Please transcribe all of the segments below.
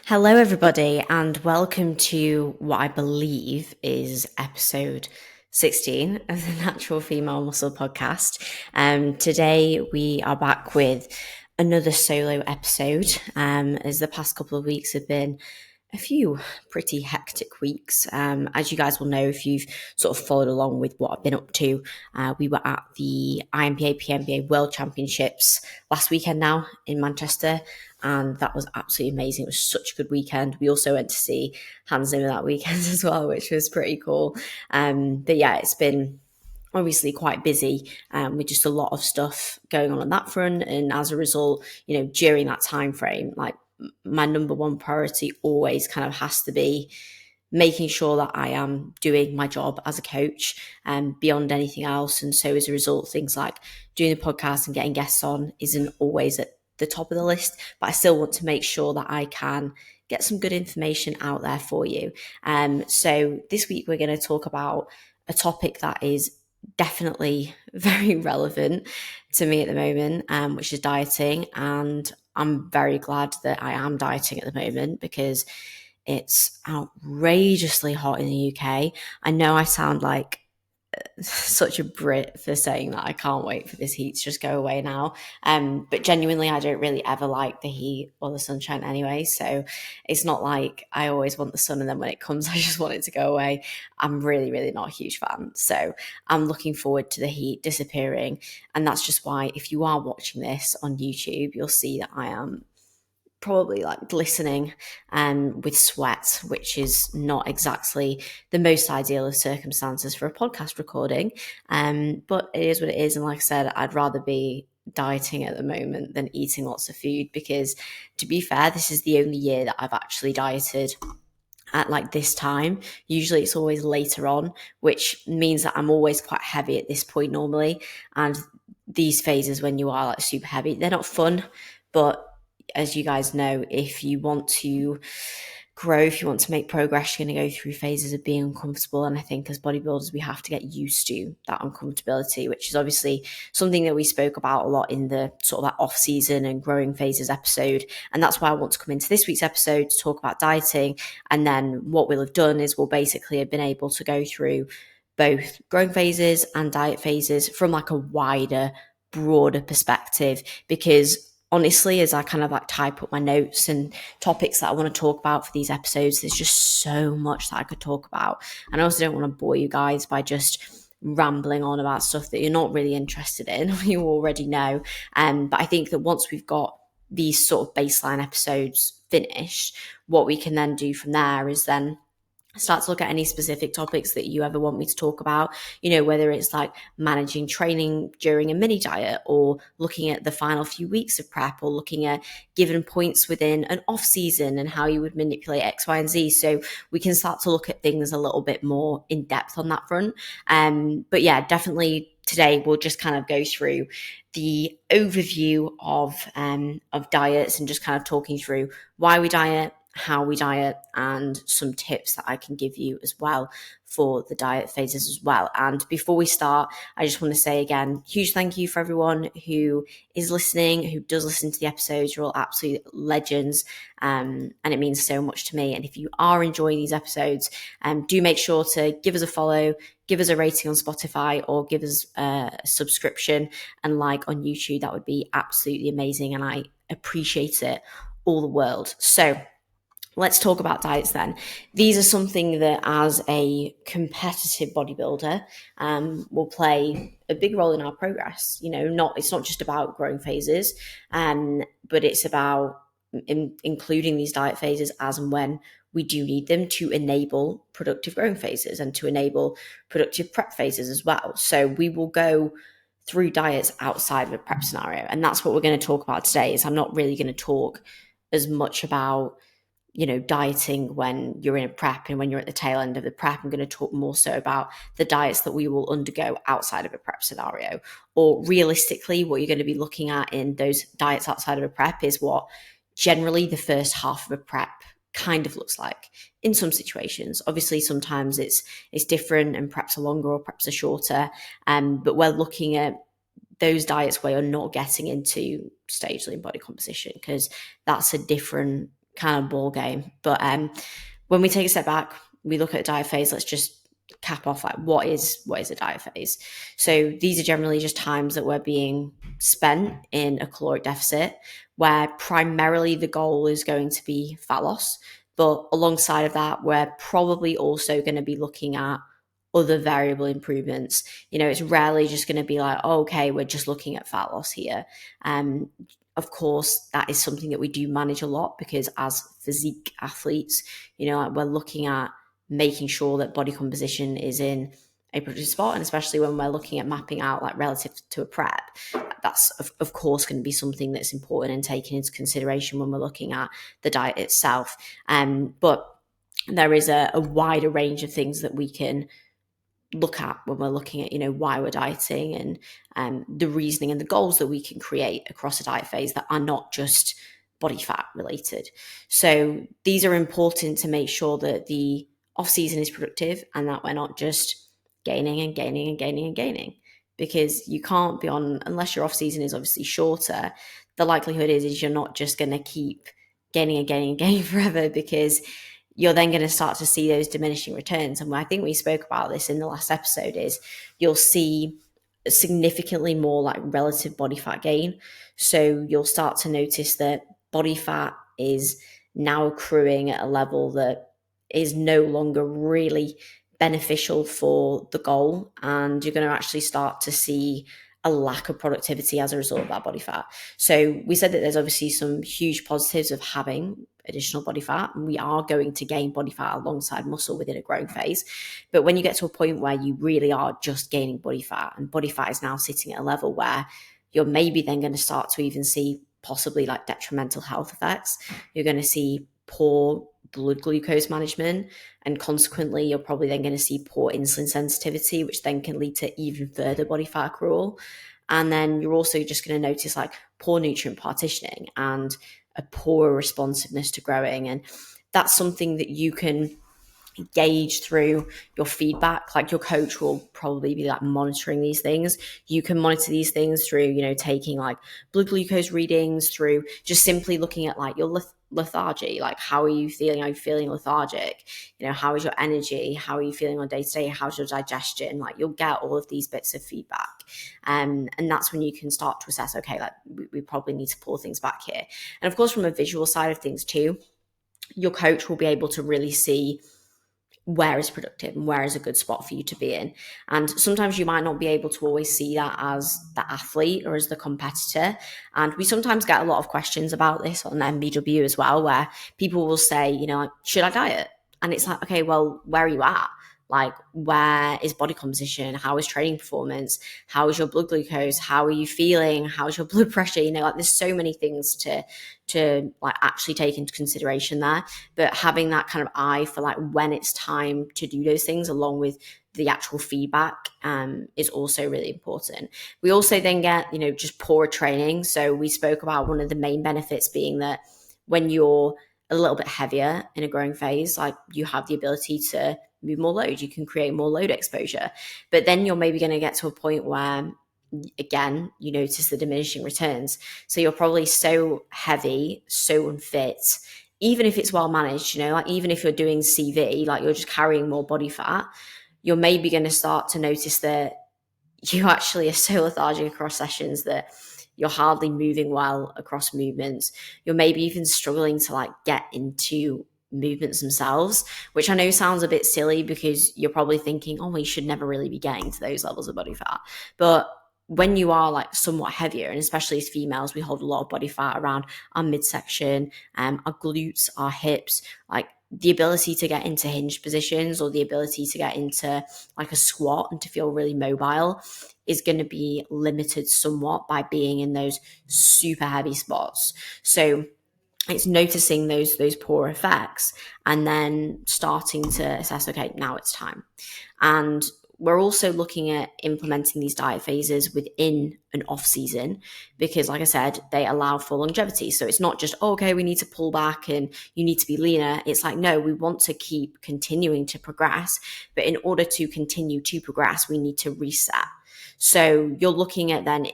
Hello, everybody, and welcome to what I believe is episode 16 of the Natural Female Muscle Podcast. Today, we are back with another solo episode, as the past couple of weeks have been a few pretty hectic weeks. As you guys will know, if you've sort of followed along with what I've been up to, we were at the INPA PNBA World Championships last weekend now in Manchester, and that was absolutely amazing. It was such a good weekend. We also went to see Hans Zimmer that weekend as well, which was pretty cool. But yeah, it's been obviously quite busy with just a lot of stuff going on that front, and as a result, during that time frame, like my number one priority always kind of has to be making sure that I am doing my job as a coach and beyond anything else. And so as a result, things like doing the podcast and getting guests on isn't always at the top of the list, but I still want to make sure that I can get some good information out there for you. So this week we're going to talk about a topic that is definitely very relevant to me at the moment, which is dieting. And I'm very glad that I am dieting at the moment because it's outrageously hot in the UK. I know I sound like such a Brit for saying that. I can't wait for this heat to just go away now. But genuinely, I don't really ever like the heat or the sunshine anyway. So it's not like I always want the sun and then when it comes, I just want it to go away. I'm really, really not a huge fan. So I'm looking forward to the heat disappearing. And that's just why if you are watching this on YouTube, you'll see that I am probably like glistening with sweat, which is not exactly the most ideal of circumstances for a podcast recording. But it is what it is. And like I said, I'd rather be dieting at the moment than eating lots of food because, to be fair, this is the only year that I've actually dieted at like this time. Usually it's always later on, which means that I'm always quite heavy at this point normally. And these phases when you are like super heavy, they're not fun, but as you guys know, if you want to grow, if you want to make progress, you're going to go through phases of being uncomfortable. And I think as bodybuilders, we have to get used to that uncomfortability, which is obviously something that we spoke about a lot in the sort of that off season and growing phases episode. And that's why I want to come into this week's episode to talk about dieting. And then what we'll have done is we'll basically have been able to go through both growing phases and diet phases from like a wider, broader perspective, because honestly, as I kind of like type up my notes and topics that I want to talk about for these episodes, there's just so much that I could talk about. And I also don't want to bore you guys by just rambling on about stuff that you're not really interested in, you already know. But I think that once we've got these sort of baseline episodes finished, what we can then do from there is then start to look at any specific topics that you ever want me to talk about, whether it's like managing training during a mini diet or looking at the final few weeks of prep or looking at given points within an off season and how you would manipulate X, Y, and Z. So we can start to look at things a little bit more in depth on that front. But yeah, definitely today we'll just kind of go through the overview of diets and just kind of talking through why we diet, how we diet, and some tips that I can give you as well for the diet phases as well. And before we start, I just want to say again, huge thank you for everyone who is listening, who does listen to the episodes. You're all absolute legends, and it means so much to me. And if you are enjoying these episodes, do make sure to give us a follow, give us a rating on Spotify, or give us a subscription and like on YouTube. That would be absolutely amazing, and I appreciate it all the world. So let's talk about diets then. These are something that as a competitive bodybuilder will play a big role in our progress. It's not just about growing phases, but it's about including these diet phases as and when we do need them to enable productive growing phases and to enable productive prep phases as well. So we will go through diets outside of a prep scenario. And that's what we're going to talk about today. Is I'm not really going to talk as much about dieting when you're in a prep and when you're at the tail end of the prep. I'm going to talk more so about the diets that we will undergo outside of a prep scenario, or realistically what you're going to be looking at in those diets outside of a prep is what generally the first half of a prep kind of looks like in some situations. Obviously, sometimes it's different and preps are longer or preps are shorter, but we're looking at those diets where you're not getting into stage lean body composition, because that's a different kind of ball game. But when we take a step back, we look at a diet phase. Let's just cap off like what is a diet phase. So these are generally just times that we're being spent in a caloric deficit, where primarily the goal is going to be fat loss. But alongside of that, we're probably also going to be looking at other variable improvements. It's rarely just going to be like, oh, okay, we're just looking at fat loss here. Of course, that is something that we do manage a lot, because as physique athletes, we're looking at making sure that body composition is in a productive spot. And especially when we're looking at mapping out like relative to a prep, that's of course going to be something that's important and taken into consideration when we're looking at the diet itself. But there is a wider range of things that we can look at when we're looking at why we're dieting, and the reasoning and the goals that we can create across a diet phase that are not just body fat related. So these are important to make sure that the off season is productive and that we're not just gaining and gaining and gaining and gaining, because you can't be on, unless your off season is obviously shorter, the likelihood is you're not just going to keep gaining and gaining and gaining forever, because you're then going to start to see those diminishing returns. And I think we spoke about this in the last episode, is you'll see significantly more like relative body fat gain. So you'll start to notice that body fat is now accruing at a level that is no longer really beneficial for the goal. And you're going to actually start to see a lack of productivity as a result of that body fat. So we said that there's obviously some huge positives of having additional body fat, and we are going to gain body fat alongside muscle within a growing phase. But when you get to a point where you really are just gaining body fat, and body fat is now sitting at a level where you're maybe then going to start to even see possibly like detrimental health effects. You're going to see poor blood glucose management, and consequently you're probably then going to see poor insulin sensitivity, which then can lead to even further body fat accrual. And then you're also just going to notice like poor nutrient partitioning and a poor responsiveness to growing. And that's something that you can gauge through your feedback. Like your coach will probably be like monitoring these things. You can monitor these things through, taking like blood glucose readings, through just simply looking at like your lethargy. Like, how are you feeling? Are you feeling lethargic? How is your energy? How are you feeling on day to day? How's your digestion? Like, you'll get all of these bits of feedback. And that's when you can start to assess, okay, like we probably need to pull things back here. And of course, from a visual side of things too, your coach will be able to really see where is productive and where is a good spot for you to be in. And sometimes you might not be able to always see that as the athlete or as the competitor. And we sometimes get a lot of questions about this on MBW as well, where people will say, like, should I diet? And it's like, okay, well, where are you at? Like, where is body composition? How is training performance? How is your blood glucose? How are you feeling? How's your blood pressure? Like, there's so many things to like actually take into consideration there. But having that kind of eye for like when it's time to do those things, along with the actual feedback, is also really important. We also then get, just poorer training. So we spoke about one of the main benefits being that when you're a little bit heavier in a growing phase, like, you have the ability to move more load. You can create more load exposure. But then you're maybe going to get to a point where, again, you notice the diminishing returns. So you're probably so heavy, so unfit, even if it's well managed, like even if you're doing CV, like you're just carrying more body fat, you're maybe going to start to notice that you actually are so lethargic across sessions that you're hardly moving well across movements. You're maybe even struggling to like get into movements themselves, which I know sounds a bit silly, because you're probably thinking, oh, we should never really be getting to those levels of body fat. But when you are like somewhat heavier, and especially as females, we hold a lot of body fat around our midsection, our glutes, our hips, like the ability to get into hinged positions or the ability to get into like a squat and to feel really mobile is going to be limited somewhat by being in those super heavy spots. So it's noticing those poor effects and then starting to assess, okay, now it's time. And we're also looking at implementing these diet phases within an off season, because like I said, they allow for longevity. So it's not just, oh, okay, we need to pull back and you need to be leaner. It's like, no, we want to keep continuing to progress. But in order to continue to progress, we need to reset. So you're looking at then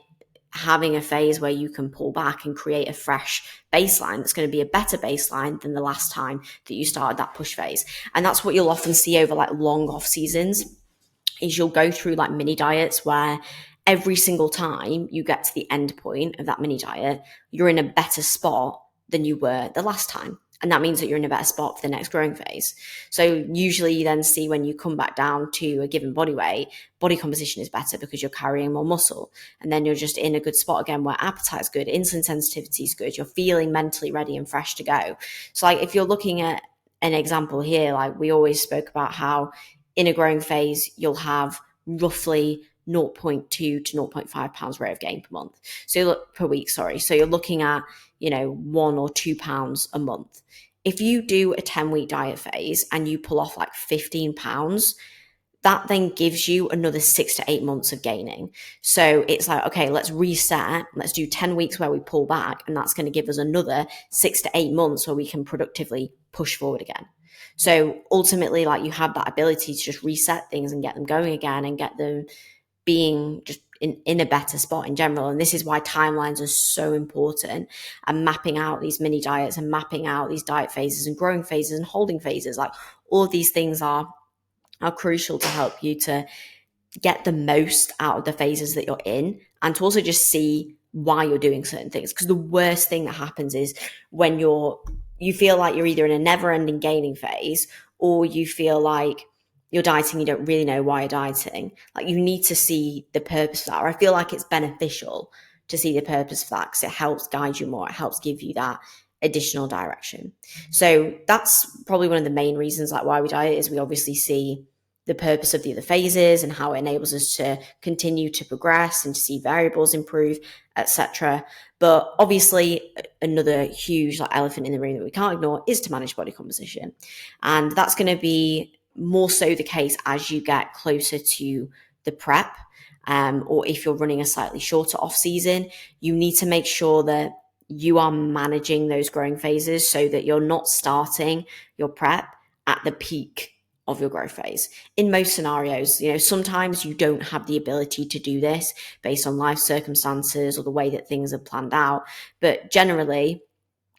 having a phase where you can pull back and create a fresh baseline that's going to be a better baseline than the last time that you started that push phase. And that's what you'll often see over like long off seasons, is you'll go through like mini diets where every single time you get to the end point of that mini diet, you're in a better spot than you were the last time. And that means that you're in a better spot for the next growing phase. So usually you then see when you come back down to a given body weight, body composition is better because you're carrying more muscle. And then you're just in a good spot again where appetite's good, insulin sensitivity is good, you're feeling mentally ready and fresh to go. So like if you're looking at an example here, like we always spoke about how in a growing phase, you'll have roughly 0.2 to 0.5 pounds rate of gain per month. So you look per week, sorry. So you're looking at, 1 or 2 pounds a month. If you do a 10-week diet phase and you pull off like 15 pounds, that then gives you another 6 to 8 months of gaining. So it's like, okay, let's reset. Let's do 10 weeks where we pull back. And that's going to give us another 6 to 8 months where we can productively push forward again. So ultimately, like you have that ability to just reset things and get them going again and get them being just in a better spot in general. And this is why timelines are so important, and mapping out these mini diets and mapping out these diet phases and growing phases and holding phases. Like all of these things are crucial to help you to get the most out of the phases that you're in, and to also just see why you're doing certain things. Because the worst thing that happens is when you feel like you're either in a never-ending gaining phase, or you feel like you're dieting, you don't really know why you're dieting. Like you need to see the purpose of that. Or I feel like it's beneficial to see the purpose of that because it helps guide you more. It helps give you that additional direction. So that's probably one of the main reasons like why we diet, is we obviously see the purpose of the other phases and how it enables us to continue to progress and to see variables improve, etc. But obviously another huge like elephant in the room that we can't ignore is to manage body composition. And that's going to be more so the case as you get closer to the prep, or if you're running a slightly shorter off season, you need to make sure that you are managing those growing phases so that you're not starting your prep at the peak of your growth phase. In most scenarios, sometimes you don't have the ability to do this based on life circumstances or the way that things are planned out. But generally,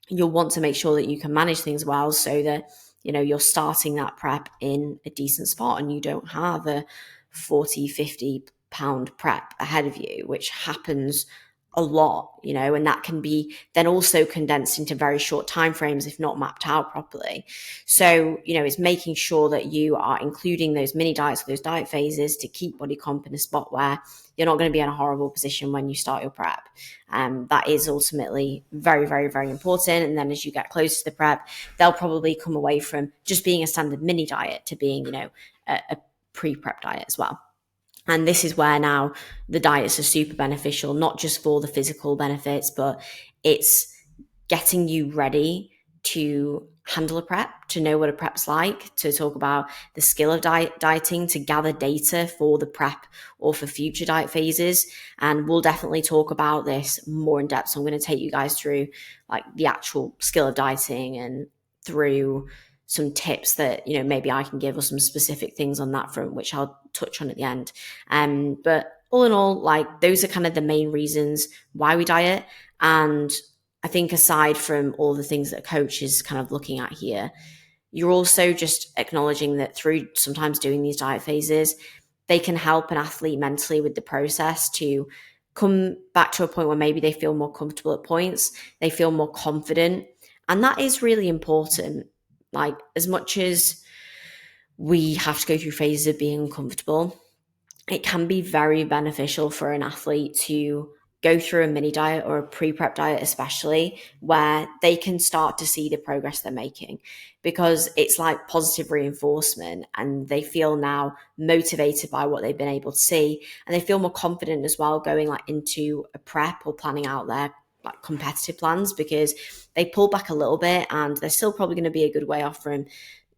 you'll want to make sure that you can manage things well so that you're starting that prep in a decent spot and you don't have a 40-50 pound prep ahead of you, which happens a lot, and that can be then also condensed into very short timeframes if not mapped out properly. So, it's making sure that you are including those mini diets, those diet phases, to keep body comp in a spot where you're not going to be in a horrible position when you start your prep. That is ultimately very, very, very important. And then as you get closer to the prep, they'll probably come away from just being a standard mini diet to being, a pre-prep diet as well. And this is where now the diets are super beneficial, not just for the physical benefits, but it's getting you ready to handle a prep, to know what a prep's like, to talk about the skill of dieting, to gather data for the prep or for future diet phases. And we'll definitely talk about this more in depth. So I'm going to take you guys through like the actual skill of dieting and through some tips that, maybe I can give, or some specific things on that front, which I'll touch on at the end. But all in all, like those are kind of the main reasons why we diet. And I think aside from all the things that a coach is kind of looking at here, you're also just acknowledging that through sometimes doing these diet phases, they can help an athlete mentally with the process to come back to a point where maybe they feel more comfortable at points, they feel more confident. And that is really important. Like as much as we have to go through phases of being uncomfortable, it can be very beneficial for an athlete to go through a mini diet or a pre-prep diet, especially where they can start to see the progress they're making, because it's like positive reinforcement and they feel now motivated by what they've been able to see, and they feel more confident as well going like into a prep or planning out their like competitive plans, because they pull back a little bit and they're still probably going to be a good way off from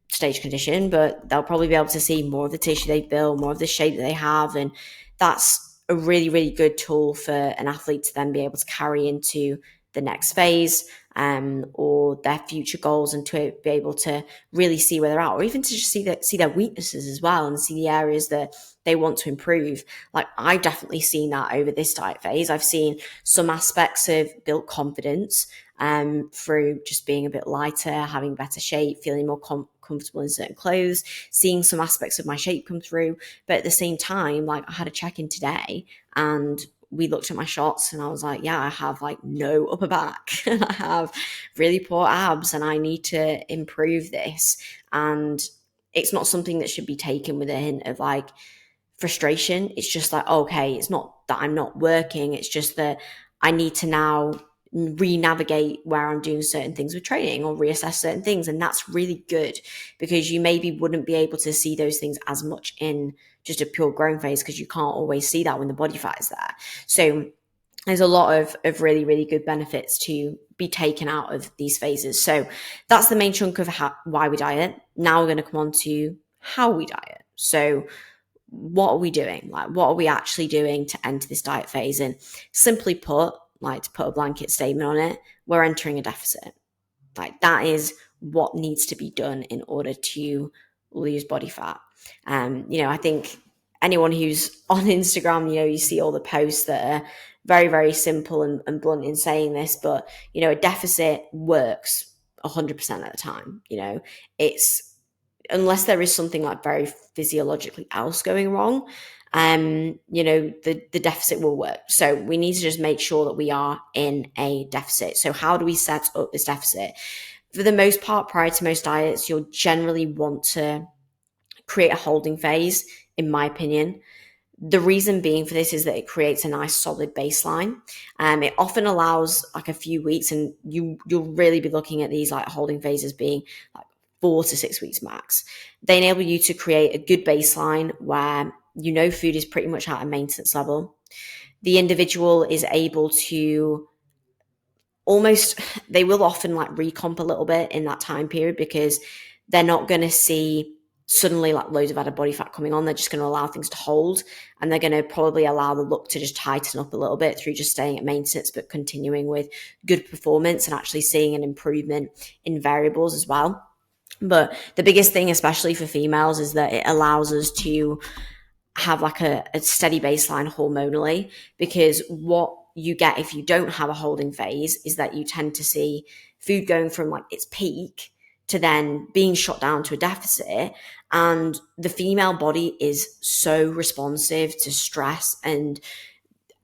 stage condition, but they'll probably be able to see more of the tissue they build, more of the shape that they have. And that's a really, really good tool for an athlete to then be able to carry into the next phase. or their future goals, and to be able to really see where they're at, or even to just see their weaknesses as well, and see the areas that they want to improve. Like, I've definitely seen that over this diet phase. I've seen some aspects of built confidence through just being a bit lighter, having better shape, feeling more comfortable in certain clothes, seeing some aspects of my shape come through. But at the same time, like, I had a check-in today and we looked at my shots and I was like, yeah, I have like no upper back and I have really poor abs and I need to improve this. And it's not something that should be taken with a hint of like frustration. It's just like, okay, it's not that I'm not working. It's just that I need to now re-navigate where I'm doing certain things with training or reassess certain things. And that's really good, because you maybe wouldn't be able to see those things as much in just a pure growing phase, because you can't always see that when the body fat is there. So there's a lot of really, really good benefits to be taken out of these phases. So that's the main chunk of why we diet. Now we're going to come on to how we diet. So what are we doing? Like, what are we actually doing to enter this diet phase? And simply put, like, to put a blanket statement on it, we're entering a deficit. Like, that is what needs to be done in order to lose body fat. I think anyone who's on Instagram, you see all the posts that are very, very simple and blunt in saying this, but, a deficit works 100% of the time. It's, unless there is something like very physiologically else going wrong, the deficit will work. So we need to just make sure that we are in a deficit. So how do we set up this deficit? For the most part, prior to most diets, you'll generally want to create a holding phase, in my opinion. The reason being for this is that it creates a nice solid baseline. It often allows like a few weeks, and you'll really be looking at these like holding phases being like 4 to 6 weeks max. They enable you to create a good baseline where food is pretty much at a maintenance level. The individual is able to they will often like recomp a little bit in that time period, because they're not going to see suddenly like loads of added body fat coming on. They're just going to allow things to hold, and they're going to probably allow the look to just tighten up a little bit through just staying at maintenance, but continuing with good performance and actually seeing an improvement in variables as well. But the biggest thing, especially for females, is that it allows us to have like a steady baseline hormonally, because what you get if you don't have a holding phase is that you tend to see food going from like its peak to then being shot down to a deficit. And the female body is so responsive to stress and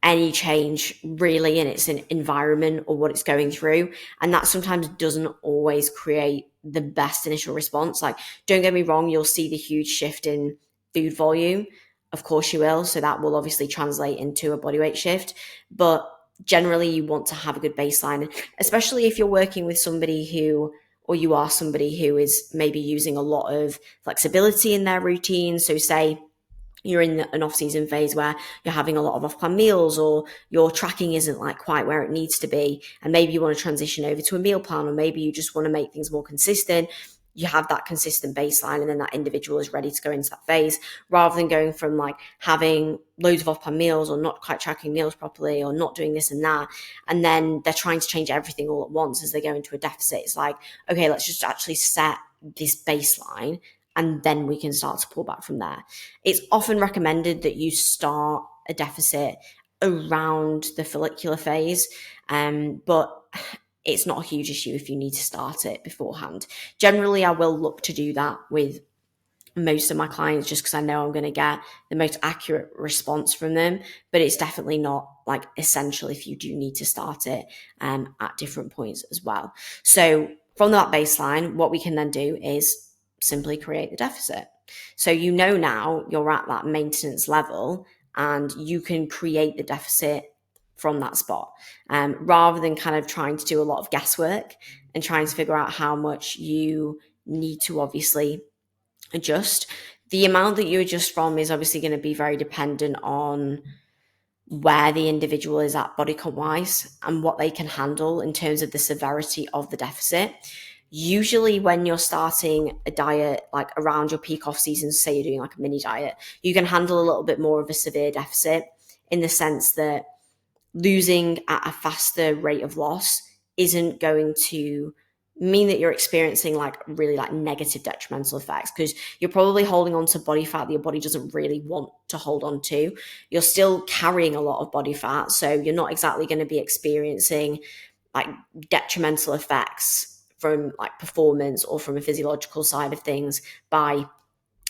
any change really in its environment or what it's going through. And that sometimes doesn't always create the best initial response. Like, don't get me wrong, you'll see the huge shift in food volume. Of course you will. So that will obviously translate into a body weight shift. But generally you want to have a good baseline, especially if you're working with somebody or you are somebody who is maybe using a lot of flexibility in their routine. So say you're in an off-season phase where you're having a lot of off-plan meals, or your tracking isn't like quite where it needs to be, and maybe you want to transition over to a meal plan, or maybe you just want to make things more consistent. You have that consistent baseline, and then that individual is ready to go into that phase, rather than going from like having loads of off-plan meals, or not quite tracking meals properly, or not doing this and that, and then they're trying to change everything all at once as they go into a deficit. It's like, okay, let's just actually set this baseline, and then we can start to pull back from there. It's often recommended that you start a deficit around the follicular phase, but it's not a huge issue if you need to start it beforehand. Generally, I will look to do that with most of my clients, just because I know I'm going to get the most accurate response from them, but it's definitely not like essential if you do need to start it at different points as well. So from that baseline, what we can then do is simply create the deficit. So now you're at that maintenance level, and you can create the deficit from that spot, rather than kind of trying to do a lot of guesswork and trying to figure out how much you need to obviously adjust. The amount that you adjust from is obviously going to be very dependent on where the individual is at body comp wise and what they can handle in terms of the severity of the deficit. Usually when you're starting a diet like around your peak off season, say you're doing like a mini diet, you can handle a little bit more of a severe deficit, in the sense that losing at a faster rate of loss isn't going to mean that you're experiencing like really like negative detrimental effects, because you're probably holding on to body fat that your body doesn't really want to hold on to. You're still carrying a lot of body fat, so you're not exactly going to be experiencing like detrimental effects from like performance or from a physiological side of things by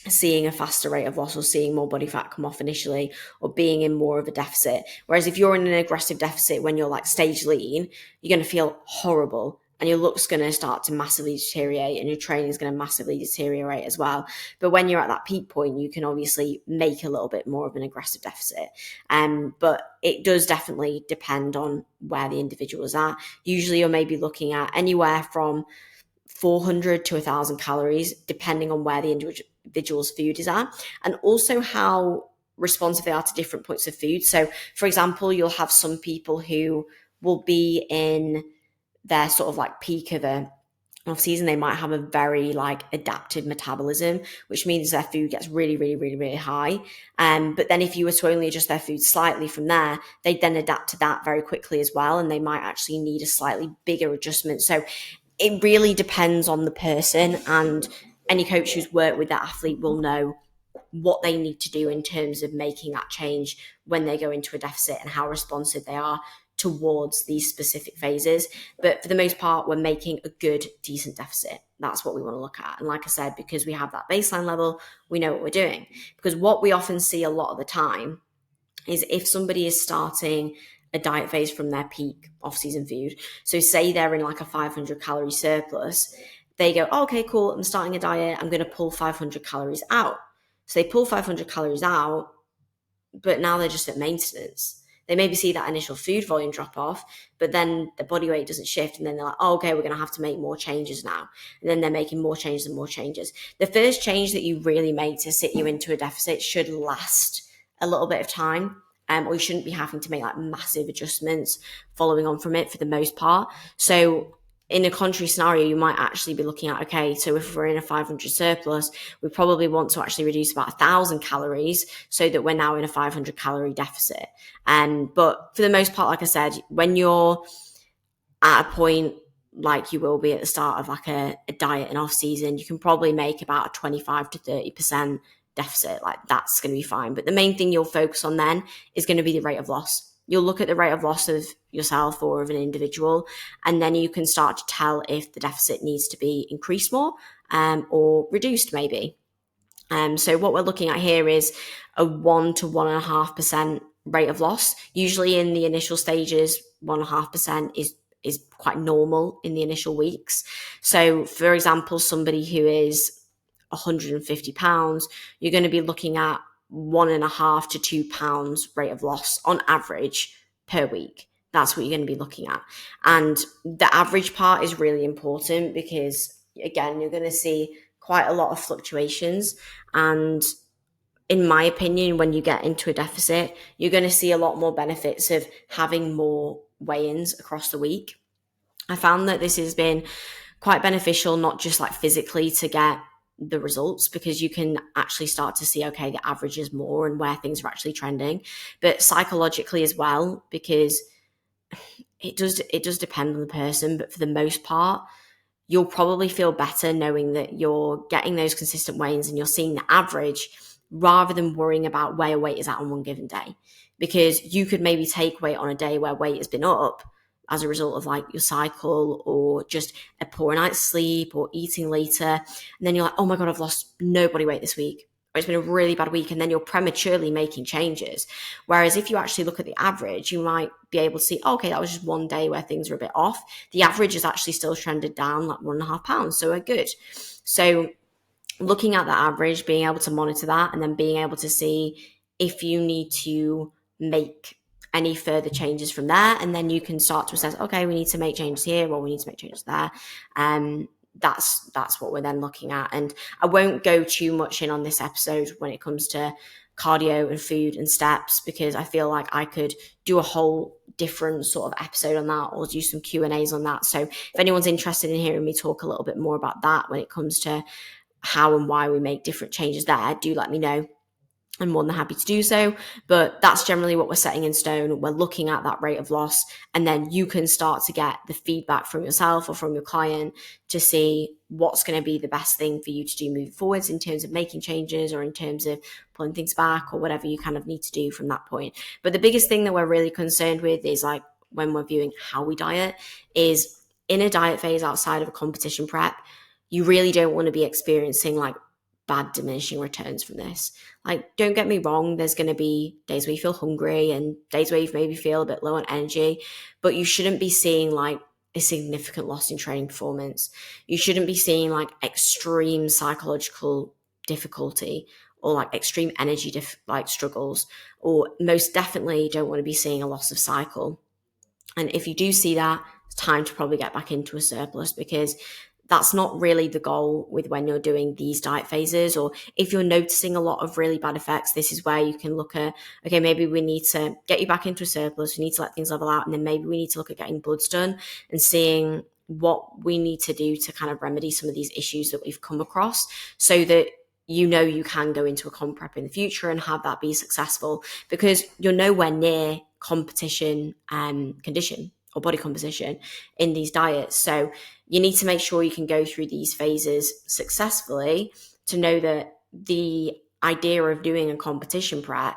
seeing a faster rate of loss or seeing more body fat come off initially or being in more of a deficit. Whereas if you're in an aggressive deficit when you're like stage lean, you're going to feel horrible and your look's going to start to massively deteriorate and your training is going to massively deteriorate as well. But when you're at that peak point, you can obviously make a little bit more of an aggressive deficit. But it does definitely depend on where the individual is at. Usually you're maybe looking at anywhere from 400 to 1,000 calories, depending on where the individual's food is at, and also how responsive they are to different points of food. So, for example, you'll have some people who will be in their sort of like peak of a off season. They might have a very like adaptive metabolism, which means their food gets really, really, really, really high. But then if you were to only adjust their food slightly from there, they'd then adapt to that very quickly as well, and they might actually need a slightly bigger adjustment. So it really depends on the person, and any coach who's worked with that athlete will know what they need to do in terms of making that change when they go into a deficit and how responsive they are towards these specific phases. But for the most part, we're making a good, decent deficit. That's what we want to look at. And like I said, because we have that baseline level, we know what we're doing. Because what we often see a lot of the time is if somebody is starting a diet phase from their peak off-season food, so say they're in like a 500 calorie surplus, they go, oh, okay, cool, I'm starting a diet, I'm going to pull 500 calories out. So they pull 500 calories out, but now they're just at maintenance. They maybe see that initial food volume drop off, but then the body weight doesn't shift. And then they're like, oh, okay, we're going to have to make more changes now. And then they're making more changes and more changes. The first change that you really make to sit you into a deficit should last a little bit of time. Or you shouldn't be having to make like massive adjustments following on from it for the most part. So in a contrary scenario, you might actually be looking at, okay, so if we're in a 500 surplus, we probably want to actually reduce about 1,000 calories so that we're now in a 500 calorie deficit. But for the most part, like I said, when you're at a point like you will be at the start of like a diet and off season, you can probably make about a 25 to 30% deficit. Like that's going to be fine. But the main thing you'll focus on then is going to be the rate of loss. You'll look at the rate of loss of yourself or of an individual, and then you can start to tell if the deficit needs to be increased more or reduced maybe. So what we're looking at here is a 1 to 1.5% rate of loss. Usually in the initial stages, 1.5% is quite normal in the initial weeks. So for example, somebody who is 150 pounds, you're going to be looking at 1.5 to 2 pounds rate of loss on average per week. That's what you're going to be looking at. And the average part is really important because, again, you're going to see quite a lot of fluctuations. And in my opinion, when you get into a deficit, you're going to see a lot more benefits of having more weigh-ins across the week. I found that this has been quite beneficial, not just like physically to get the results, because you can actually start to see, okay, the average is more and where things are actually trending, but psychologically as well, because it does depend on the person, but for the most part, you'll probably feel better knowing that you're getting those consistent weigh-ins and you're seeing the average rather than worrying about where weight is at on one given day, because you could maybe take weight on a day where weight has been up as a result of like your cycle or just a poor night's sleep or eating later. And then you're like, oh my God, I've lost no body weight this week. Or it's been a really bad week. And then you're prematurely making changes. Whereas if you actually look at the average, you might be able to see, oh, okay, that was just one day where things are a bit off. The average is actually still trended down like 1.5 pounds. So we're good. So looking at the average, being able to monitor that, and then being able to see if you need to make any further changes from there, and then you can start to assess, okay, we need to make changes here, or we need to make changes there. That's what we're then looking at. And I won't go too much in on this episode when it comes to cardio and food and steps, because I feel like I could do a whole different sort of episode on that, or do some Q&As on that. So if anyone's interested in hearing me talk a little bit more about that when it comes to how and why we make different changes there, do let me know. I'm more than happy to do so, but that's generally what we're setting in stone. We're looking at that rate of loss, and then you can start to get the feedback from yourself or from your client to see what's going to be the best thing for you to do moving forwards in terms of making changes or in terms of pulling things back or whatever you kind of need to do from that point. But the biggest thing that we're really concerned with is like when we're viewing how we diet is in a diet phase outside of a competition prep, you really don't want to be experiencing like bad diminishing returns from this. Like, don't get me wrong, there's going to be days where you feel hungry and days where you maybe feel a bit low on energy, but you shouldn't be seeing like a significant loss in training performance. You shouldn't be seeing like extreme psychological difficulty or like extreme energy like struggles, or most definitely don't want to be seeing a loss of cycle. And if you do see that, it's time to probably get back into a surplus, because that's not really the goal with when you're doing these diet phases. Or if you're noticing a lot of really bad effects, this is where you can look at, okay, maybe we need to get you back into a surplus. We need to let things level out. And then maybe we need to look at getting bloods done and seeing what we need to do to kind of remedy some of these issues that we've come across, so that you know you can go into a comp prep in the future and have that be successful, because you're nowhere near competition condition or body composition in these diets. So you need to make sure you can go through these phases successfully to know that the idea of doing a competition prep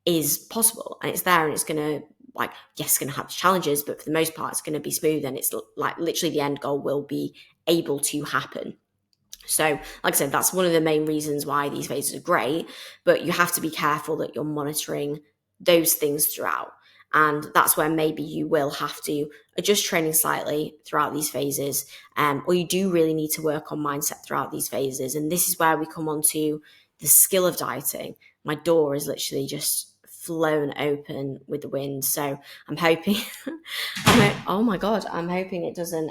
is possible and it's there, and it's going to, like, yes, it's going to have challenges, but for the most part, it's going to be smooth, and it's like literally the end goal will be able to happen. So, like I said, that's one of the main reasons why these phases are great, but you have to be careful that you're monitoring those things throughout. And that's where maybe you will have to adjust training slightly throughout these phases, or you do really need to work on mindset throughout these phases. And this is where we come on to the skill of dieting. My door is literally just flown open with the wind. So I'm hoping, oh my God, I'm hoping it doesn't,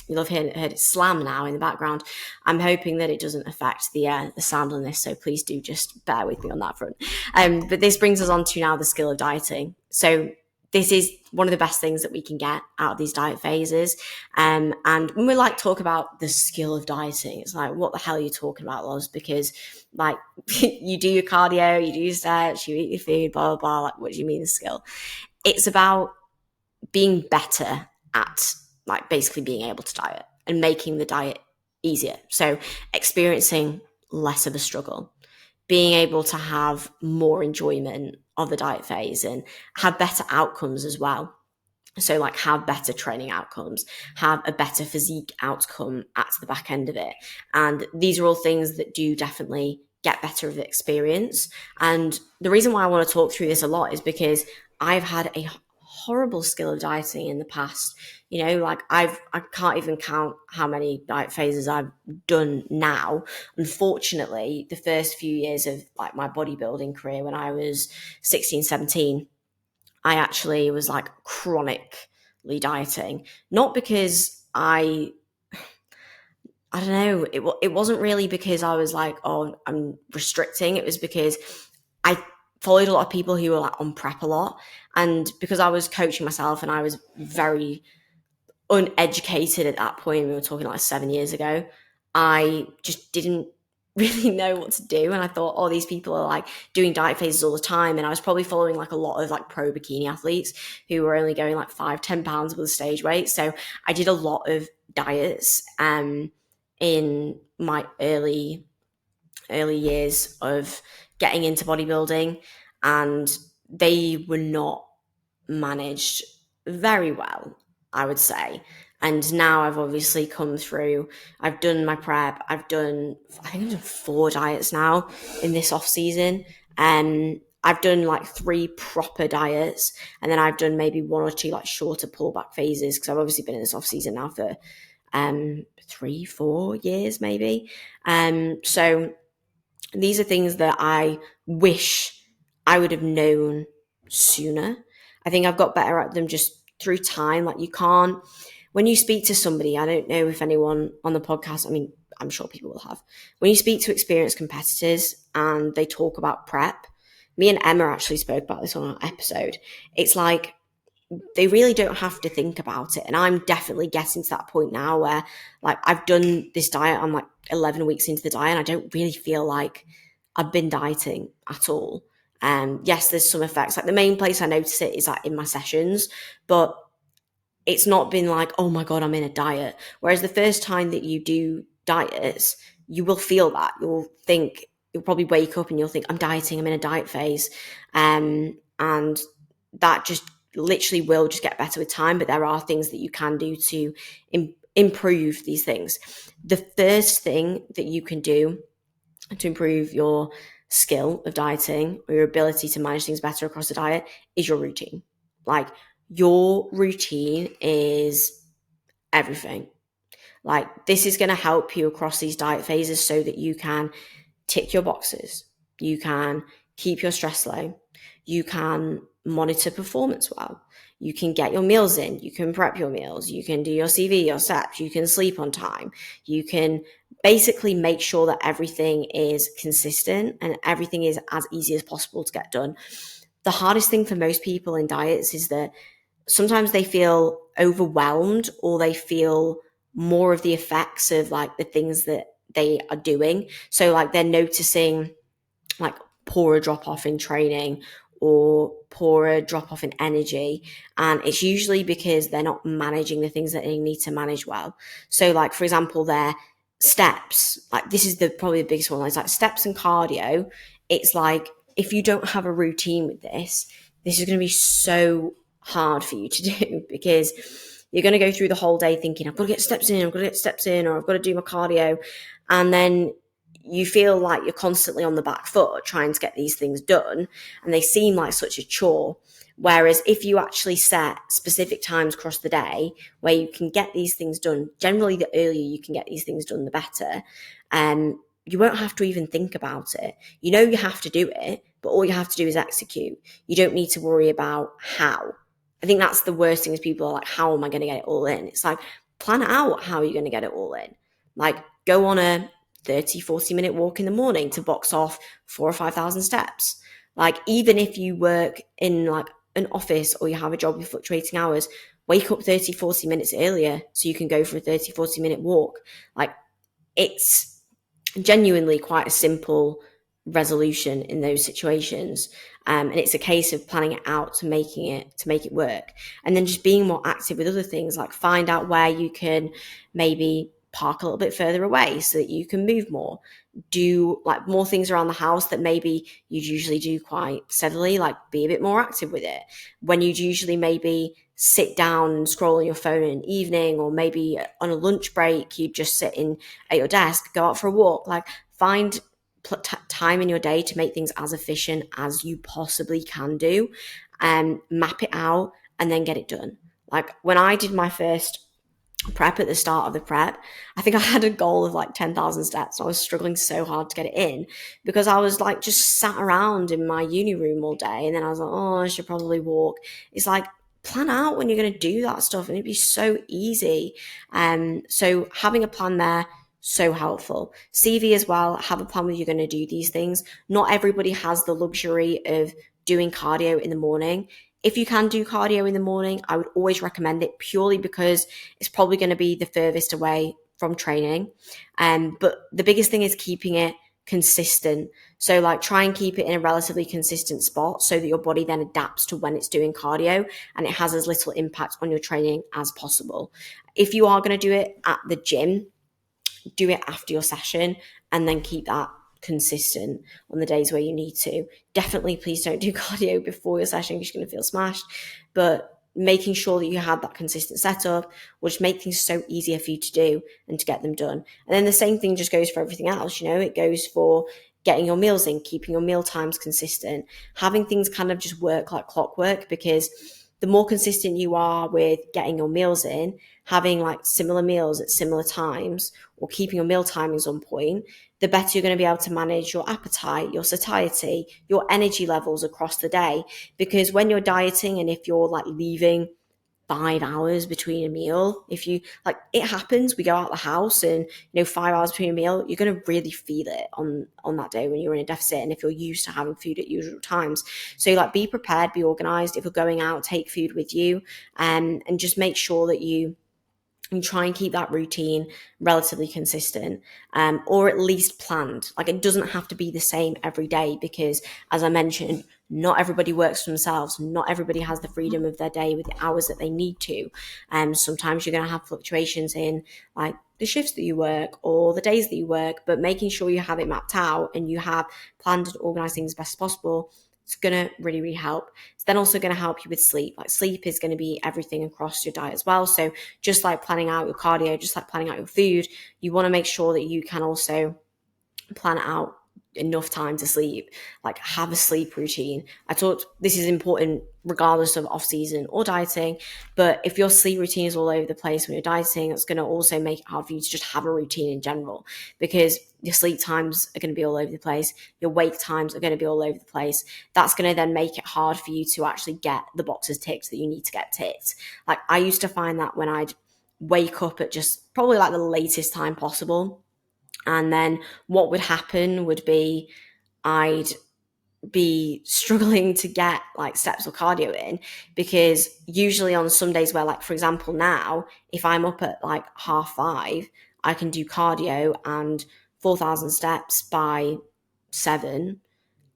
you'll have heard it slam now in the background. I'm hoping that it doesn't affect the sound on this, so please do just bear with me on that front. But this brings us on to now the skill of dieting. So this is one of the best things that we can get out of these diet phases. And when we like talk about the skill of dieting, it's like, what the hell are you talking about, Loz? Because like you do your cardio, you do your steps, you eat your food, blah, blah, blah. Like, what do you mean the skill? It's about being better at like basically being able to diet and making the diet easier. So experiencing less of a struggle, being able to have more enjoyment of the diet phase and have better outcomes as well. So like have better training outcomes, have a better physique outcome at the back end of it. And these are all things that do definitely get better of the experience. And the reason why I want to talk through this a lot is because I've had a horrible skill of dieting in the past. You know, like I can't even count how many diet phases I've done now. Unfortunately, the first few years of like my bodybuilding career, when I was 16, 17, I actually was like chronically dieting. Not because I don't know, it wasn't really because I was like, oh, I'm restricting. It was because I followed a lot of people who were like on prep a lot. And because I was coaching myself and I was very uneducated at that point, we were talking like 7 years ago, I just didn't really know what to do. And I thought, oh, these people are like doing diet phases all the time. And I was probably following like a lot of like pro bikini athletes who were only going like 5-10 pounds with a stage weight. So I did a lot of diets in my early years of getting into bodybuilding, and they were not managed very well, I would say. And now I've obviously come through, I've done my prep, I think I've done 4 diets now in this off season. I've done like 3 proper diets, and then I've done maybe 1 or 2 like shorter pullback phases, because I've obviously been in this off season now for 3-4 years maybe. So these are things that I wish I would have known sooner. I think I've got better at them just through time. Like, you can't, when you speak to somebody, I don't know if anyone on the podcast, I mean, I'm sure people will have, when you speak to experienced competitors and they talk about prep, me and Emma actually spoke about this on our episode. It's like, they really don't have to think about it. And I'm definitely getting to that point now where like I've done this diet, I'm like 11 weeks into the diet, and I don't really feel like I've been dieting at all. Yes, there's some effects. Like the main place I notice it is like in my sessions, but it's not been like, oh my God, I'm in a diet. Whereas the first time that you do diets, you will feel that. You'll probably wake up and you'll think, I'm dieting, I'm in a diet phase. And that just literally will just get better with time. But there are things that you can do to improve these things. The first thing that you can do to improve your skill of dieting or your ability to manage things better across the diet is your routine. Like, your routine is everything. Like, this is going to help you across these diet phases so that you can tick your boxes. You can keep your stress low. You can monitor performance well. You can get your meals in. You can prep your meals. You can do your CV, your steps. You can sleep on time. You can basically make sure that everything is consistent and everything is as easy as possible to get done. The hardest thing for most people in diets is that sometimes they feel overwhelmed or they feel more of the effects of like the things that they are doing. So like they're noticing like poorer drop off in training or poorer drop off in energy. And it's usually because they're not managing the things that they need to manage well. So like, for example, their steps, like this is probably the biggest one. It's like steps and cardio. It's like, if you don't have a routine with this is going to be so hard for you to do because you're going to go through the whole day thinking, I've got to get steps in, or I've got to do my cardio. And then you feel like you're constantly on the back foot trying to get these things done, and they seem like such a chore. Whereas if you actually set specific times across the day where you can get these things done, generally the earlier you can get these things done, the better. You won't have to even think about it. You know you have to do it, but all you have to do is execute. You don't need to worry about how. I think that's the worst thing is people are like, how am I going to get it all in? It's like, plan out how you're going to get it all in. Like, go on a 30-40 minute walk in the morning to box off 4,000 or 5,000 steps. Like, even if you work in like an office or you have a job with fluctuating hours, wake up 30-40 minutes earlier so you can go for a 30-40 minute walk. Like, it's genuinely quite a simple resolution in those situations. And it's a case of planning it out to make it work. And then just being more active with other things, like find out where you can maybe park a little bit further away so that you can move more. Do like more things around the house that maybe you'd usually do quite steadily, like be a bit more active with it. When you'd usually maybe sit down and scroll on your phone in an evening, or maybe on a lunch break, you just sit in at your desk, go out for a walk. Like, find time in your day to make things as efficient as you possibly can do, and map it out and then get it done. Like, when I did my first prep at the start of the prep, I think I had a goal of like 10,000 steps. I was struggling so hard to get it in because I was like just sat around in my uni room all day, and then I was like, oh, I should probably walk. It's like, plan out when you're going to do that stuff, and it'd be so easy. So having a plan there, so helpful. CV as well, have a plan where you're going to do these things. Not everybody has the luxury of doing cardio in the morning. If you can do cardio in the morning, I would always recommend it, purely because it's probably going to be the furthest away from training. But the biggest thing is keeping it consistent. So like, try and keep it in a relatively consistent spot so that your body then adapts to when it's doing cardio and it has as little impact on your training as possible. If you are going to do it at the gym, do it after your session and then keep that consistent on the days where you need to. Definitely, please don't do cardio before your session because you're going to feel smashed. But making sure that you have that consistent setup will just make things so easier for you to do and to get them done. And then the same thing just goes for everything else. You know, it goes for getting your meals in, keeping your meal times consistent, having things kind of just work like clockwork, because the more consistent you are with getting your meals in, having like similar meals at similar times, or keeping your meal timings on point, the better you're going to be able to manage your appetite, your satiety, your energy levels across the day. Because when you're dieting, and if you're like leaving 5 hours between a meal, if you like, it happens, we go out the house and 5 hours between a meal, you're going to really feel it on that day when you're in a deficit, and if you're used to having food at usual times. So like, be prepared, be organized. If you're going out, take food with you, and just make sure that you and try and keep that routine relatively consistent, or at least planned. Like, it doesn't have to be the same every day because, as I mentioned, not everybody works for themselves. Not everybody has the freedom of their day with the hours that they need to. Sometimes you're going to have fluctuations in like the shifts that you work or the days that you work, but making sure you have it mapped out and you have planned and organized things as best as possible, it's going to really, really help. It's then also going to help you with sleep. Like, sleep is going to be everything across your diet as well. So just like planning out your cardio, just like planning out your food, you want to make sure that you can also plan out enough time to sleep. Like, have a sleep routine. I thought this is important regardless of off season or dieting, but if your sleep routine is all over the place when you're dieting, it's going to also make it hard for you to just have a routine in general, because your sleep times are going to be all over the place, your wake times are going to be all over the place. That's going to then make it hard for you to actually get the boxes ticked that you need to get ticked. Like, I used to find that when I'd wake up at just probably like the latest time possible, and then what would happen would be I'd be struggling to get like steps or cardio in, because usually on some days where, like, for example, now, if I'm up at like 5:30, I can do cardio and 4,000 steps by 7,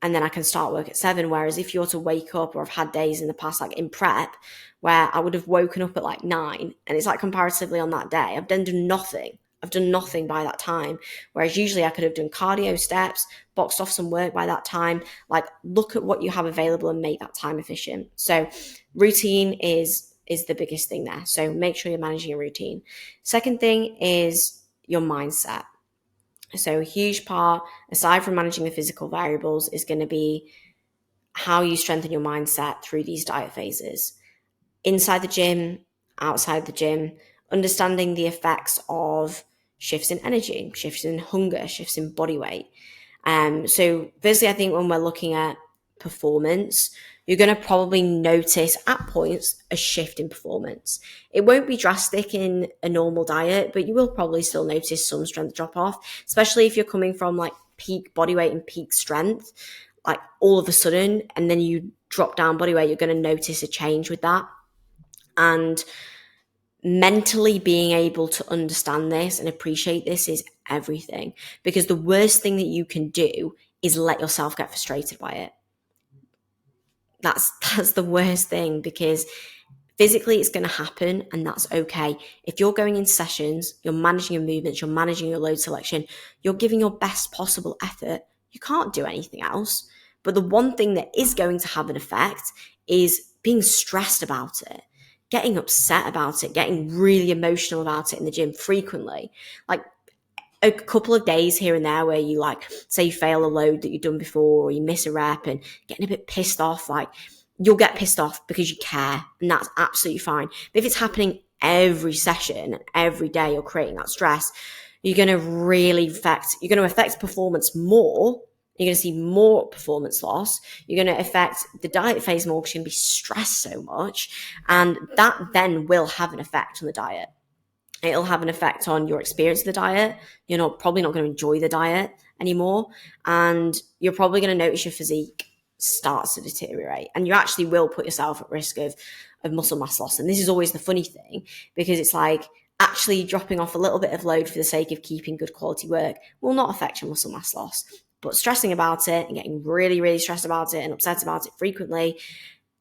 and then I can start work at 7. Whereas if you're to wake up, or I've had days in the past, like in prep, where I would have woken up at like 9, and it's like comparatively on that day, I've then done nothing. I've done nothing by that time. Whereas usually I could have done cardio, steps, boxed off some work by that time. Like, look at what you have available and make that time efficient. So routine is the biggest thing there. So make sure you're managing your routine. Second thing is your mindset. So a huge part, aside from managing the physical variables, is going to be how you strengthen your mindset through these diet phases. Inside the gym, outside the gym, understanding the effects of shifts in energy, shifts in hunger, shifts in body weight. So firstly, I think when we're looking at performance, you're going to probably notice at points a shift in performance. It won't be drastic in a normal diet, but you will probably still notice some strength drop off, especially if you're coming from like peak body weight and peak strength, like all of a sudden, and then you drop down body weight, you're going to notice a change with that. And mentally being able to understand this and appreciate this is everything, because the worst thing that you can do is let yourself get frustrated by it. That's the worst thing, because physically it's going to happen, and that's okay. If you're going into sessions, you're managing your movements, you're managing your load selection, you're giving your best possible effort, you can't do anything else. But the one thing that is going to have an effect is being stressed about it, getting upset about it, getting really emotional about it in the gym frequently. Like, a couple of days here and there where you, like, say you fail a load that you've done before, or you miss a rep and getting a bit pissed off, like, you'll get pissed off because you care, and that's absolutely fine. But if it's happening every session, every day, you're creating that stress, you're going to affect performance more. You're going to see more performance loss. You're going to affect the diet phase more because you're going to be stressed so much. And that then will have an effect on the diet. It'll have an effect on your experience of the diet. You're probably not going to enjoy the diet anymore. And you're probably going to notice your physique starts to deteriorate. And you actually will put yourself at risk of muscle mass loss. And this is always the funny thing, because it's like, actually dropping off a little bit of load for the sake of keeping good quality work will not affect your muscle mass loss. But stressing about it and getting really, really stressed about it and upset about it frequently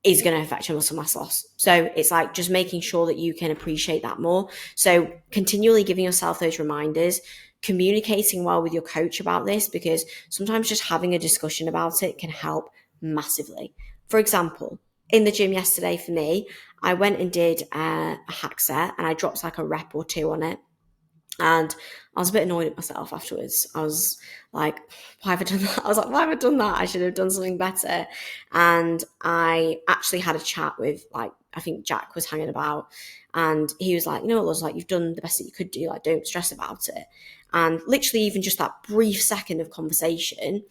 is going to affect your muscle mass loss. So it's like just making sure that you can appreciate that more. So continually giving yourself those reminders, communicating well with your coach about this, because sometimes just having a discussion about it can help massively. For example, in the gym yesterday for me, I went and did a hack set, and I dropped like a rep or two on it. And I was a bit annoyed at myself afterwards. I was like, why have I done that? I should have done something better. And I actually had a chat with, like, I think Jack was hanging about, and he was like, Loz, like, you've done the best that you could do. Like, don't stress about it. And literally even just that brief second of conversation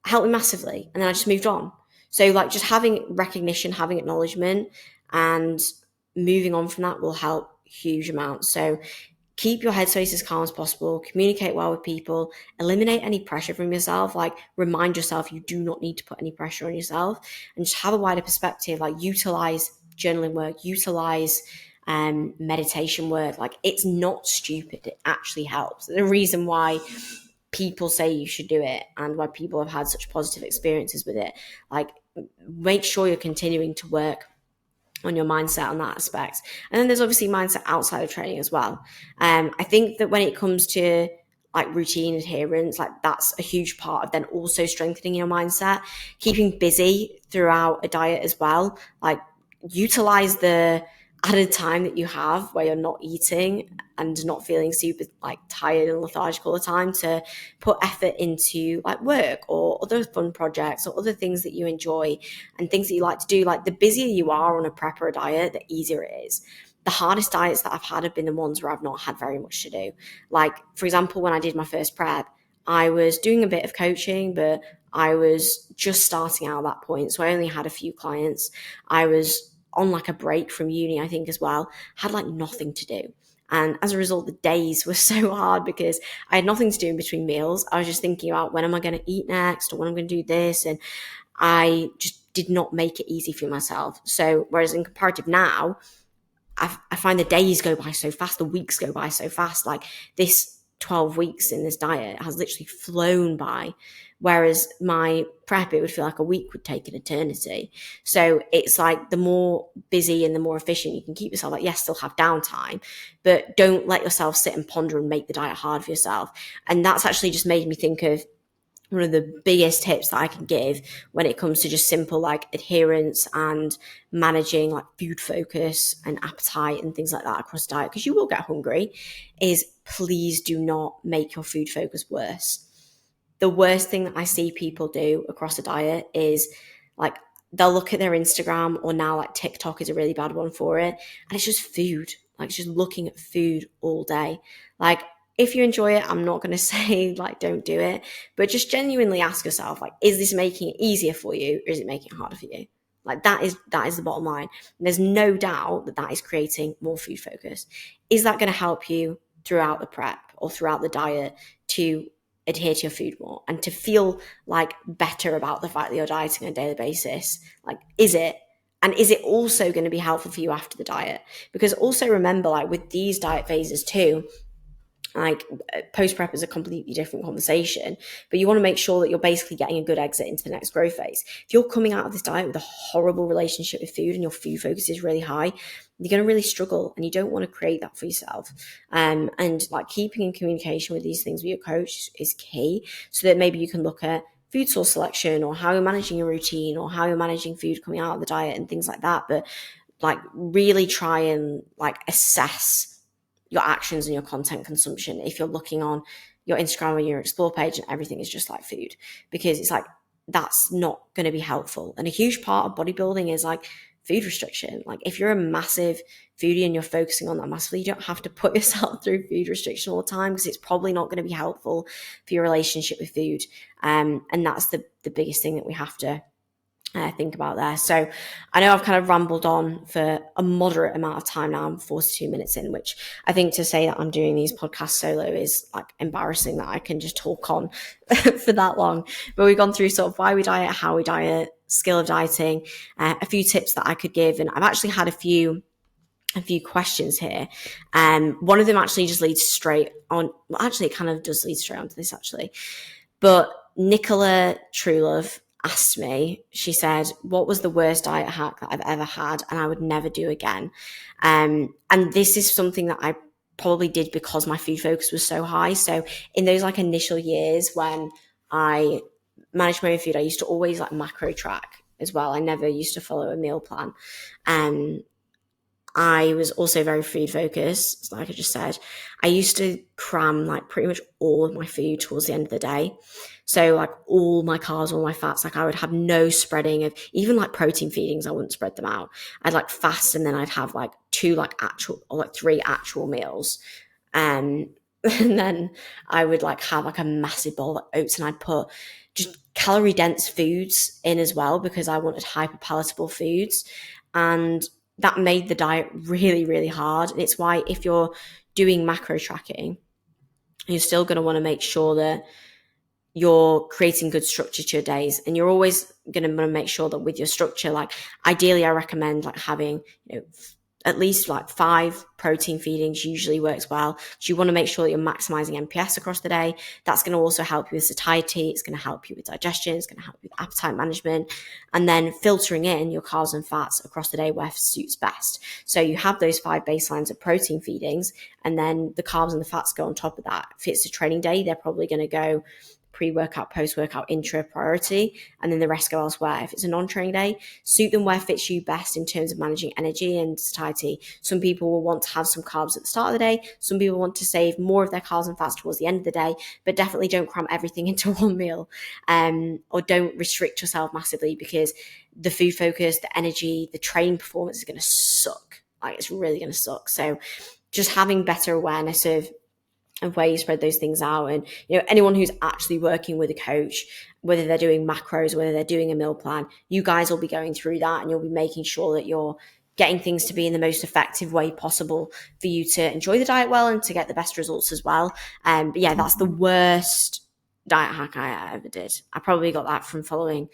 helped me massively. And then I just moved on. So, like, just having recognition, having acknowledgement, and moving on from that will help huge amounts. So keep your headspace as calm as possible, communicate well with people, eliminate any pressure from yourself. Like, remind yourself you do not need to put any pressure on yourself, and just have a wider perspective. Like, utilize journaling work, utilize meditation work. Like, it's not stupid. It actually helps. The reason why people say you should do it and why people have had such positive experiences with it, like, make sure you're continuing to work on your mindset on that aspect. And then there's obviously mindset outside of training as well. I think that when it comes to like routine adherence, like that's a huge part of then also strengthening your mindset, keeping busy throughout a diet as well. Like, utilize the added time that you have where you're not eating and not feeling super like tired and lethargic all the time to put effort into like work or other fun projects or other things that you enjoy and things that you like to do. Like, the busier you are on a prep or a diet, the easier it is. The hardest diets that I've had have been the ones where I've not had very much to do. Like, for example, when I did my first prep, I was doing a bit of coaching, but I was just starting out at that point. So I only had a few clients. I was on like a break from uni, I think, as well, had like nothing to do. And as a result, the days were so hard because I had nothing to do in between meals. I was just thinking about when am I going to eat next or when I'm going to do this. And I just did not make it easy for myself. So whereas in comparative now, I find the days go by so fast, the weeks go by so fast. Like, this 12 weeks in this diet has literally flown by. Whereas my prep, it would feel like a week would take an eternity. So it's like the more busy and the more efficient you can keep yourself, like, yes, still have downtime, but don't let yourself sit and ponder and make the diet hard for yourself. And that's actually just made me think of one of the biggest tips that I can give when it comes to just simple like adherence and managing like food focus and appetite and things like that across diet, because you will get hungry, is please do not make your food focus worse. The worst thing that I see people do across a diet is like they'll look at their Instagram, or now like TikTok is a really bad one for it, and it's just food. Like, it's just looking at food all day. Like, if you enjoy it, I'm not going to say like don't do it, but just genuinely ask yourself, like, is this making it easier for you or is it making it harder for you? Like, that is the bottom line. And there's no doubt that is creating more food focus. Is that going to help you throughout the prep or throughout the diet to adhere to your food more and to feel like better about the fact that you're dieting on a daily basis? Like, is it? And is it also going to be helpful for you after the diet? Because also remember, like with these diet phases too, like post prep is a completely different conversation, but you want to make sure that you're basically getting a good exit into the next growth phase. If you're coming out of this diet with a horrible relationship with food and your food focus is really high, you're going to really struggle, and you don't want to create that for yourself. And like keeping in communication with these things with your coach is key, so that maybe you can look at food source selection or how you're managing your routine or how you're managing food coming out of the diet and things like that. But like really try and like assess your actions and your content consumption if you're looking on your Instagram or your explore page and everything is just like food, because it's like that's not going to be helpful. And a huge part of bodybuilding is like food restriction. Like, if you're a massive foodie and you're focusing on that massively, you don't have to put yourself through food restriction all the time, because it's probably not going to be helpful for your relationship with food. And that's the biggest thing that we have to think about there. So I know I've kind of rambled on for a moderate amount of time now. I'm 42 minutes in, which I think to say that I'm doing these podcasts solo is like embarrassing that I can just talk on for that long. But we've gone through sort of why we diet, how we diet, skill of dieting, a few tips that I could give. And I've actually had a few questions here. One of them actually just leads straight on. Well, actually, it kind of does lead straight onto this actually. But Nicola Truelove asked me, she said, what was the worst diet hack that I've ever had and I would never do again? And this is something that I probably did because my food focus was so high. So in those like initial years when I managed my own food, I used to always like macro track as well. I never used to follow a meal plan. I was also very food focused, like I just said. I used to cram like pretty much all of my food towards the end of the day. So like all my carbs, all my fats, like I would have no spreading of even like protein feedings. I wouldn't spread them out. I'd like fast, and then I'd have like 2 like actual or like 3 actual meals. And then I would like have like a massive bowl of oats, and I'd put just calorie dense foods in as well because I wanted hyper palatable foods. And that made the diet really, really hard. And it's why if you're doing macro tracking, you're still going to want to make sure that you're creating good structure to your days. And you're always going to want to make sure that with your structure, like ideally I recommend like having, at least like 5 protein feedings usually works well. So you want to make sure that you're maximizing MPS across the day. That's going to also help you with satiety. It's going to help you with digestion. It's going to help you with appetite management. And then filtering in your carbs and fats across the day where suits best. So you have those 5 baselines of protein feedings, and then the carbs and the fats go on top of that. If it's a training day, they're probably going to go pre-workout, post-workout, intra priority, and then the rest go elsewhere. If it's a non-training day, suit them where fits you best in terms of managing energy and satiety. Some people will want to have some carbs at the start of the day. Some people want to save more of their carbs and fats towards the end of the day, but definitely don't cram everything into one meal, or don't restrict yourself massively, because the food focus, the energy, the training performance is going to suck. Like, it's really going to suck. So just having better awareness of where you spread those things out. And, anyone who's actually working with a coach, whether they're doing macros, whether they're doing a meal plan, you guys will be going through that, and you'll be making sure that you're getting things to be in the most effective way possible for you to enjoy the diet well and to get the best results as well. But yeah, that's the worst diet hack I ever did. I probably got that from following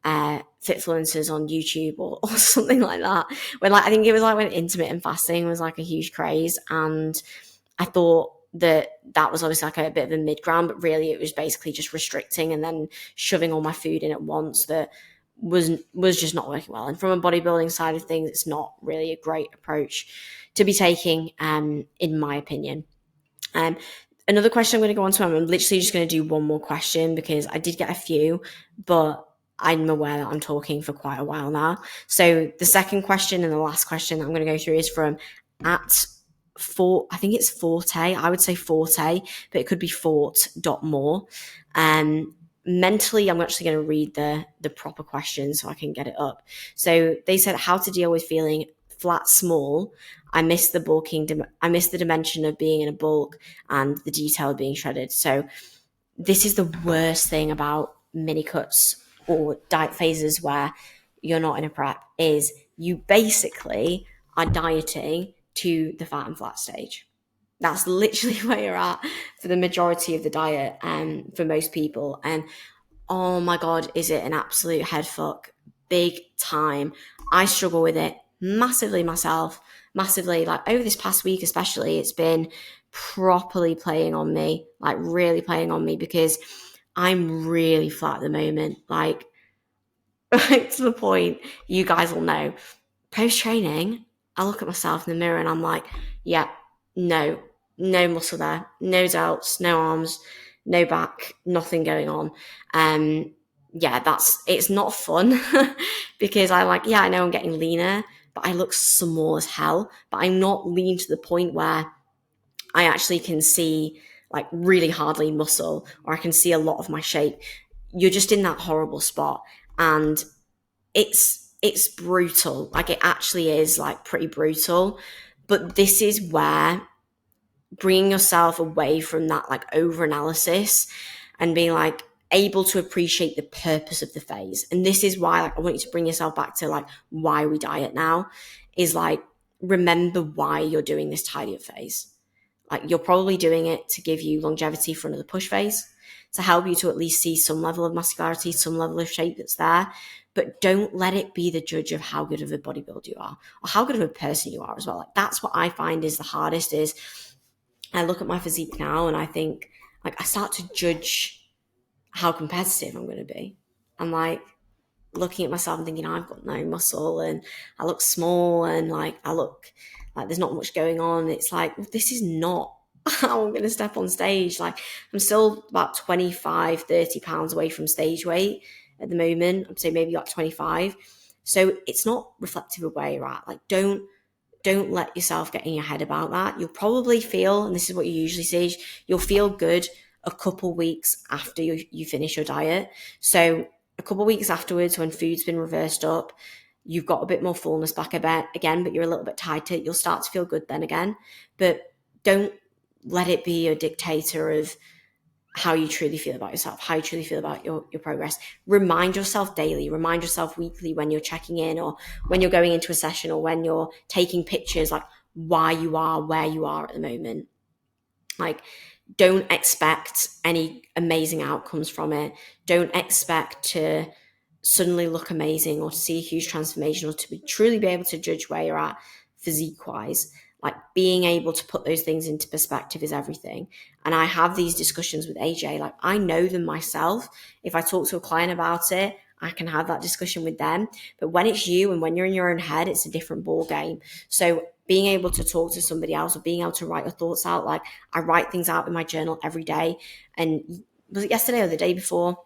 Fitfluencers on YouTube or something like that. When I think it was like when intermittent fasting was like a huge craze, and I thought that was obviously like a bit of a mid-ground, but really it was basically just restricting and then shoving all my food in at once that was just not working well. And from a bodybuilding side of things, it's not really a great approach to be taking, in my opinion. Another question I'm going to go on to, I'm literally just going to do one more question because I did get a few, but I'm aware that I'm talking for quite a while now. So the second question and the last question that I'm going to go through is from I think it's Forte. I would say Forte, but it could be Fort.more. Mentally, I'm actually going to read the proper question so I can get it up. So they said, how to deal with feeling flat small. I miss the dimension of being in a bulk and the detail of being shredded. So this is the worst thing about mini cuts or diet phases where you're not in a prep, is you basically are dieting to the fat and flat stage. That's literally where you're at for the majority of the diet, for most people. And oh my God, is it an absolute head fuck? Big time. I struggle with it massively myself, massively. Like over this past week especially, it's been properly playing on me, like really playing on me, because I'm really flat at the moment. Like to the point, you guys will know, post-training, I look at myself in the mirror and I'm like, yeah, no muscle there, no delts, no arms, no back, nothing going on. Yeah, it's not fun because I know I'm getting leaner, but I look small as hell, but I'm not lean to the point where I actually can see like really hard lean muscle, or I can see a lot of my shape. You're just in that horrible spot, and it's brutal. Like, it actually is like pretty brutal. But this is where bringing yourself away from that like over analysis and being like able to appreciate the purpose of the phase. And this is why like I want you to bring yourself back to like why we diet now, is like, remember why you're doing this tidy up phase. Like, you're probably doing it to give you longevity for another push phase, to help you to at least see some level of muscularity, some level of shape that's there. But don't let it be the judge of how good of a bodybuilder you are, or how good of a person you are as well. Like, that's what I find is the hardest, is I look at my physique now and I think, like, I start to judge how competitive I'm going to be. I'm like looking at myself and thinking, I've got no muscle and I look small and like I look like there's not much going on. It's like, well, this is not how I'm going to step on stage. Like, I'm still about 25, 30 pounds away from stage weight at the moment. I'd say maybe like 25. So it's not reflective of where you're at. Like, don't let yourself get in your head about that. You'll probably feel, and this is what you usually see, you'll feel good a couple weeks after you finish your diet. So a couple weeks afterwards, when food's been reversed up, you've got a bit more fullness back again, but you're a little bit tighter, you'll start to feel good then again. But don't let it be a dictator of how you truly feel about yourself, how you truly feel about your progress. Remind yourself daily, remind yourself weekly when you're checking in, or when you're going into a session, or when you're taking pictures, like why you are where you are at the moment. Like, don't expect any amazing outcomes from it. Don't expect to suddenly look amazing or to see a huge transformation or to truly be able to judge where you're at physique wise. Like being able to put those things into perspective is everything. And I have these discussions with AJ, like I know them myself. If I talk to a client about it, I can have that discussion with them. But when it's you and when you're in your own head, it's a different ball game. So being able to talk to somebody else or being able to write your thoughts out, like I write things out in my journal every day. And was it yesterday or the day before?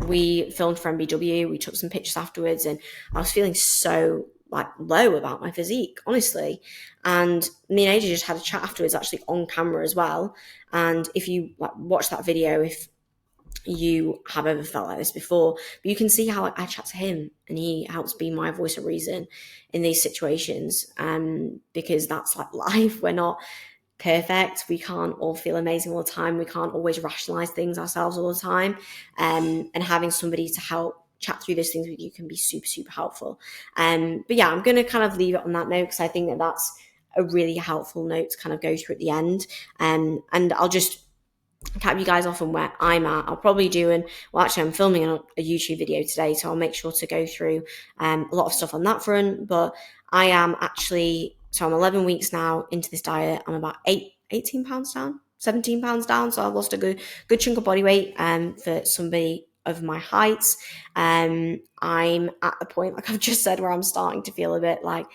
We filmed for MBW. We took some pictures afterwards, and I was feeling so like low about my physique, honestly. And me and AJ just had a chat afterwards, actually on camera as well. And if you like watch that video, if you have ever felt like this before, but you can see how I chat to him, and he helps be my voice of reason in these situations. Because that's like life. We're not perfect. We can't all feel amazing all the time. We can't always rationalize things ourselves all the time. And having somebody to help chat through those things with you can be super, super helpful. But yeah, I'm going to kind of leave it on that note because I think that that's a really helpful note to kind of go through at the end. And I'll just cap you guys off on where I'm at. I'll probably actually I'm filming a YouTube video today, so I'll make sure to go through a lot of stuff on that front. But I am actually, so I'm 11 weeks now into this diet. I'm about 18 pounds down, 17 pounds down. So I've lost a good chunk of body weight for somebody of my heights. I'm at the point, like I've just said, where I'm starting to feel a bit like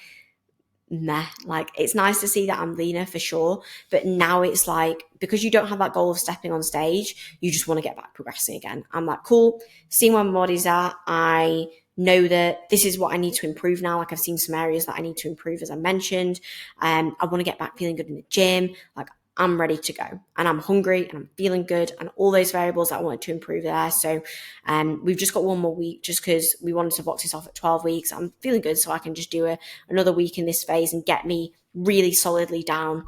meh. Like it's nice to see that I'm leaner for sure, but now it's like, because you don't have that goal of stepping on stage, you just want to get back progressing again. I'm like, cool, seeing where my body's at. I know that this is what I need to improve now. Like I've seen some areas that I need to improve, as I mentioned. I want to get back feeling good in the gym. Like I'm ready to go, and I'm hungry and I'm feeling good, and all those variables that I wanted to improve there. So we've just got one more week just because we wanted to box this off at 12 weeks. I'm feeling good, so I can just do another week in this phase and get me really solidly down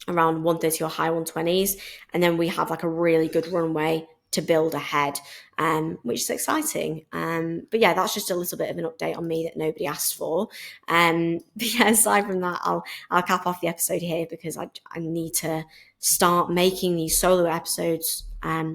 around 130 or high 120s. And then we have like a really good runway to build ahead, which is exciting. But yeah, that's just a little bit of an update on me that nobody asked for. But yeah, aside from that, I'll cap off the episode here because I need to start making these solo episodes a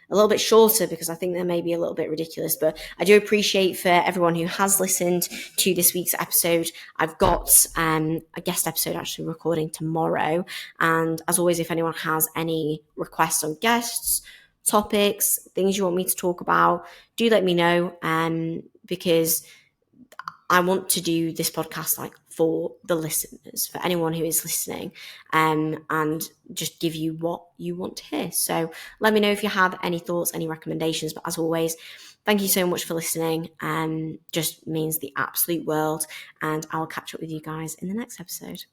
little bit shorter because I think they may be a little bit ridiculous. But I do appreciate for everyone who has listened to this week's episode. I've got a guest episode actually recording tomorrow. And as always, if anyone has any requests on guests, topics, things you want me to talk about, do let me know, because I want to do this podcast like for the listeners, for anyone who is listening, and just give you what you want to hear. So let me know if you have any thoughts, any recommendations. But as always, thank you so much for listening. Just means the absolute world. And I'll catch up with you guys in the next episode.